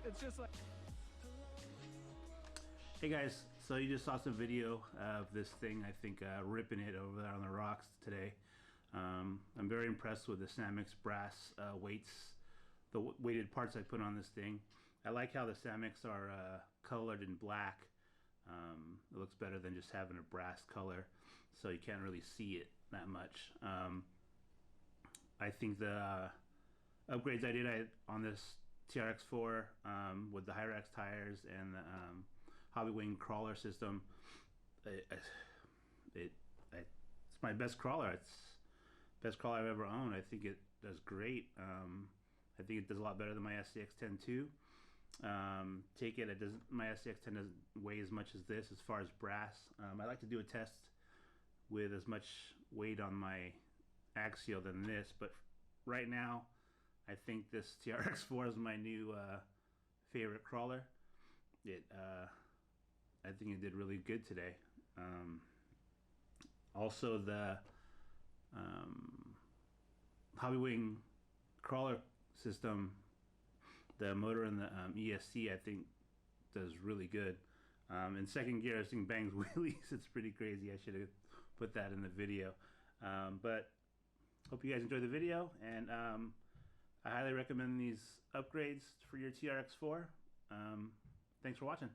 It's just like... Hey guys, so you just saw some video of this thing, I think ripping it over there on the rocks today. I'm very impressed with the Samix brass weights, the weighted parts I put on this thing. I like how the Samix are colored in black. It looks better than just having a brass color, so you can't really see it that much. I think the upgrades I did on this TRX-4 with the Hyrax tires and the Hobbywing crawler system, it's my best crawler. It's the best crawler I've ever owned. I think it does great. I think it does a lot better than my SCX-10 too. My SCX-10 doesn't weigh as much as this as far as brass. I like to do a test with as much weight on my axial than this, but right now I think this TRX-4 is my new favorite crawler. I think it did really good today. Also, the Hobbywing crawler system, the motor in the ESC, I think does really good. In second gear, this thing bangs wheelies. It's pretty crazy. I should have put that in the video. But hope you guys enjoyed the video, and I highly recommend these upgrades for your TRX-4. Thanks for watching.